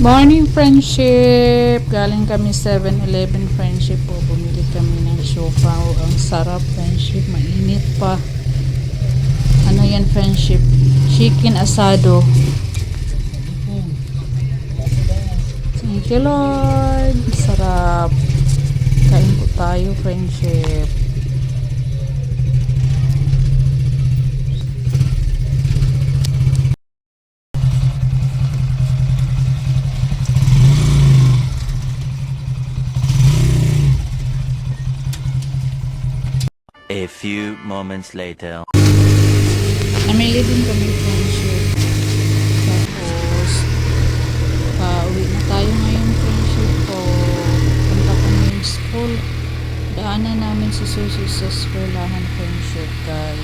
Morning friendship! Galing kami 7-Eleven friendship po. Bumili kami ng siopaw. Ang sarap friendship. Mainit pa. Ano yan friendship? Chicken asado. Thank you Lord. Sarap. Kain po tayo friendship. A few moments later. Namili din kami friendship. Tapos, pauwi na tayo ngayon friendship ko. Punta kami yung school. Daanan namin si Susie sa eskwelahan friendship. Kaya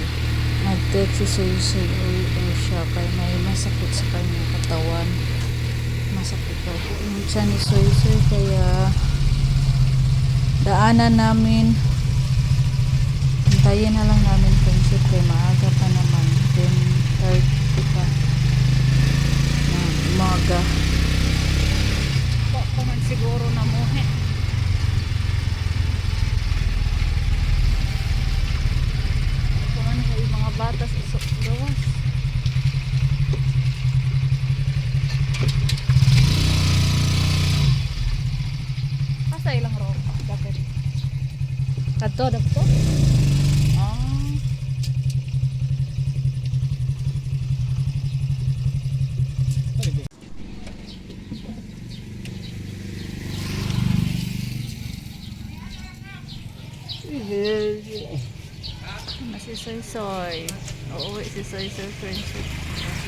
nag-text si Susie. Uwi daw siya. Kaya may masakit sa kanyang katawan. Masakit daw po yung tiyan ni Susie. Kaya daanan namin. Hintayin na lang namin friendship kaya maaga pa naman 10:30 pa na umaga pa man siguro na muhe kuman kayo mga bata sa gawas asa ilang ropa bakit kadto dapto. Si Soy Soy. Uuwi si Soy Soy friendship.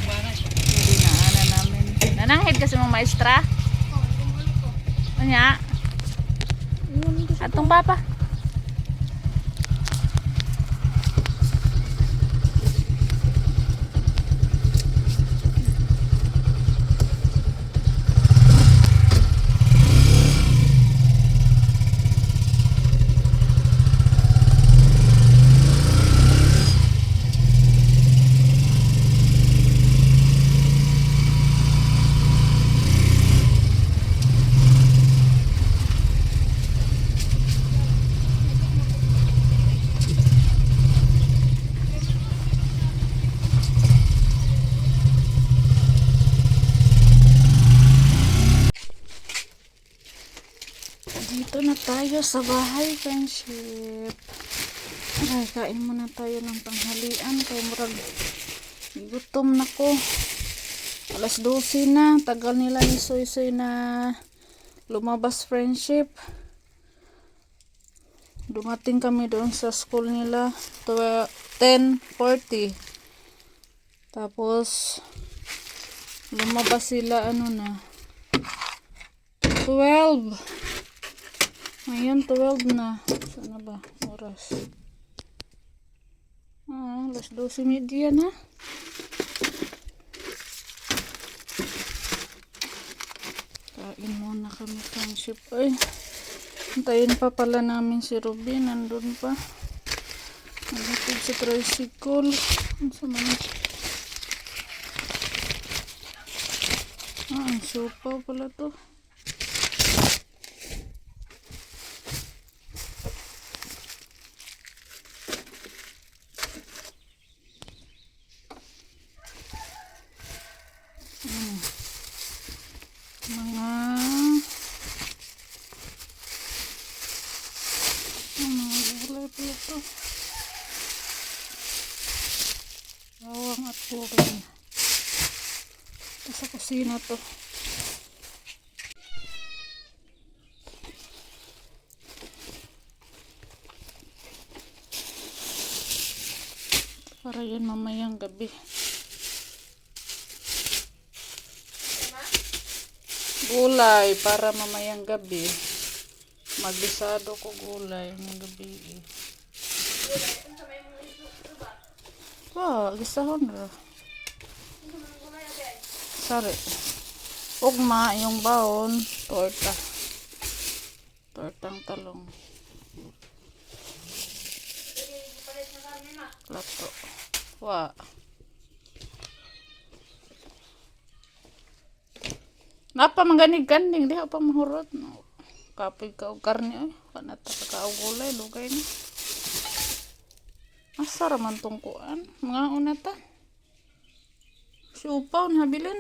Hindi na ana namin. Nananghid kasi mong maestra? Anya? Atong papa. Dito na tayo sa bahay friendship. Ay, kain muna tayo ng tanghalian kay murag gutom na ko. Alas 12 na, tagal nila ni Soy Soy na lumabas friendship. Dumating kami doon sa school nila 10:40. Tapos lumabas sila ano na 12. Ngayon 12 na. Sana ba? Oras. Alas 12:30 na. Kain muna kami friendship. Ay, hintayin pa pala namin si Ruby. Nandun pa. Naghatid sa tricycle. Ano sa man? Ang sopa pala to. Gulay pala to. Bawang at purin. Sa kusina to. Para yun mamayang gabi. Gulay para mamayang gabi. Magbisado ko gulay ng gabi. Gisahon ra. Sari. Ugma yung baon, torta. Tortang talong. Plato. Napa manganig kanding di pa mahurot no. Kapig ka og karne ay kanata ka og gulay lugay ni. Asa ra man tong kuan? Mga unata. Siupaw na habilin.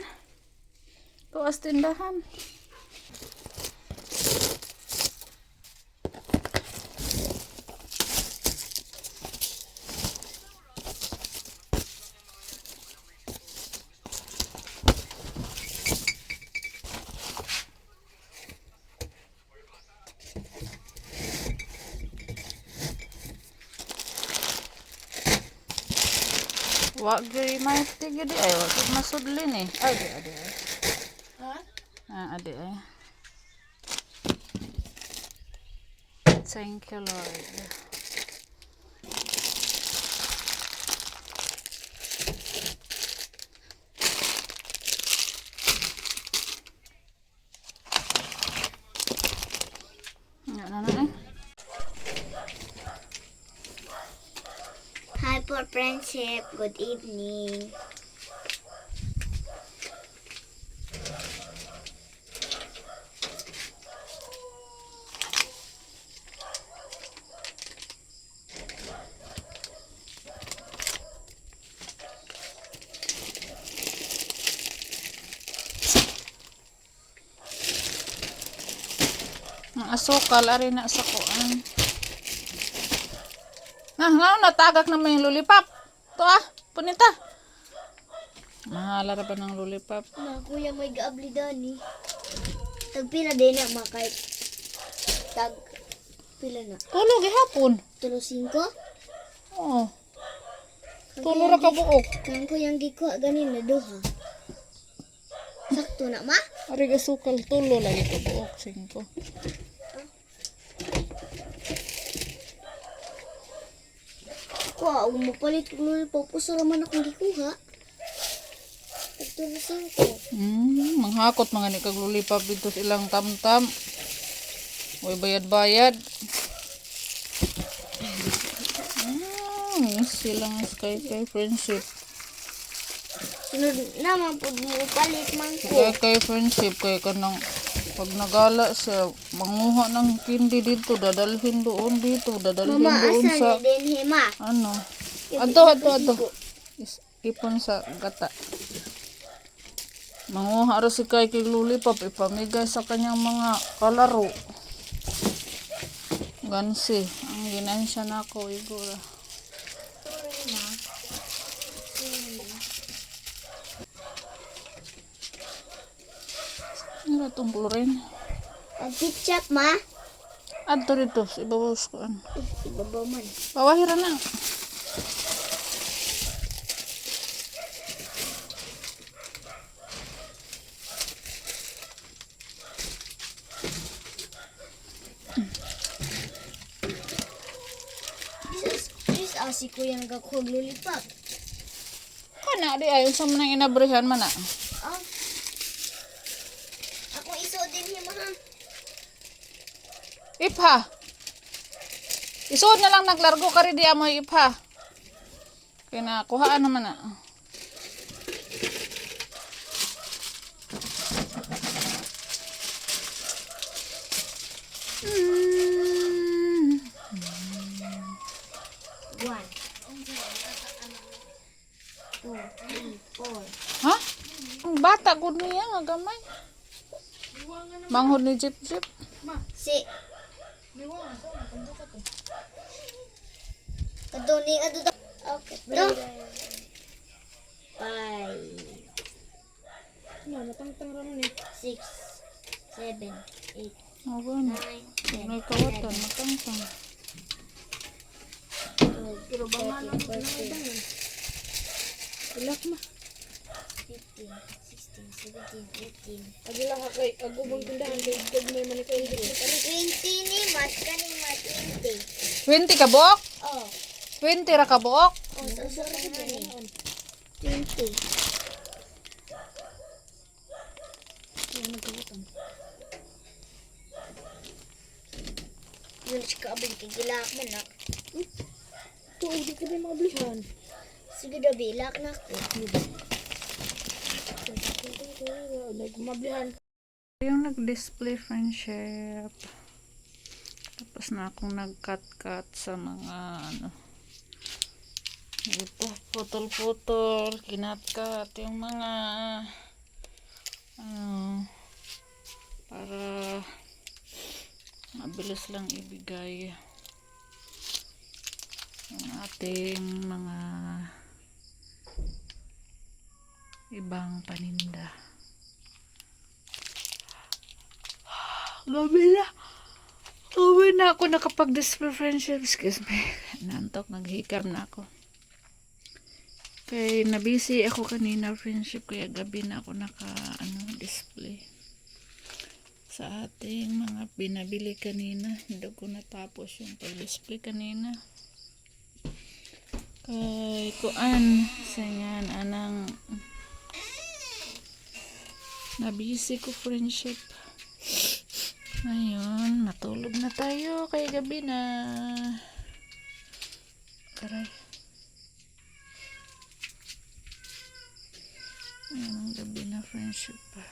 Tuas tindahan. Wag gyud may tigid ay wag gyud masudlin eh. Ay di adi ay. Ha? Adi ay. Thank you Lord. Na eh. Hi for friendship. Good evening. Ang asukal ari na sa kuan. Nga natagak na may lollipop. To punita. Mahala ra ba ng lollipop? Na kuya may gaabli dani. Tagpila din na makay. Tag pila na. Tulo gihapon. 3-5. Oo. Tulo ra ka buok. Kang kuyang gikuha ganin na duha. Sakto na ma? Ari gasukal tulo lagi ka buok 5. Kuha, umapalit ko lollipop. Uso raman akong gikuha. Sakto na 5. Manghakot mga ni kag lollipop dito sa ilang tamtam. Way bayad-bayad. Silang kay friendship. Sunod naman po mo upalit man ko. Kay friendship kay kanang pag nagala siya manguha ng kindi dito dadalhin doon dito dadalhin Mama, doon asa sa na din hema? ano ato ipon sa gata manguha ra si kay lollipop ipamigay sa kanyang mga kalaro gansi ang ginansya nako igura ano itong klorin Ang ketchup ma? adto dito sa ibabaw ko ano Ibabaw man. pawahira na Sis asi ko yung nagkakuhag lollipop. kana di ayon sa manang inabrihan man na Ah. Ako iso din hema ha. ipha isuod na lang naglargo ka rin di amoy ipha kaya na kuhaan naman na One. 2, 3, 4. ha? Ang bata gud niya nga gamay manghod ni Jeep Jeep Si. Kaduni ato to. Okay. To. 5. 6. 7. 8. oh gani 9. 10. may kawatan matangtang 12. 13. 14. ilak ma 15, 16, 17, 18. Agila ka kay agubong tindahan kay gud may man kay hindi. 20 ni mat kaning mat 20. 20 ka buok Oh. 20 ra ka buok Oh, so ni 20. Yun si kabing kigilak man na. Tuog di ka din mablihan. Sige daw bilak na ko. Nagmablihan. Yung nag-display friendship. Tapos na akong nag-cut-cut sa mga ano. Ito, putol-putol, kinat-cut yung mga ano, para mabilis lang ibigay ang ating mga ibang paninda. Gabi na ako nakapag-display friendship. Excuse me. Nantok, naghikam na ako. Kaya nabisi ako kanina friendship, kaya gabi na ako display sa ating mga pinabili kanina. Hindi ko natapos yung pag-display kanina. Kay kuan sa yan anang nabisi ko friendship. Ngayon, matulog na tayo kay gabi na. Aray. Ngayon, gabi na friendship pa.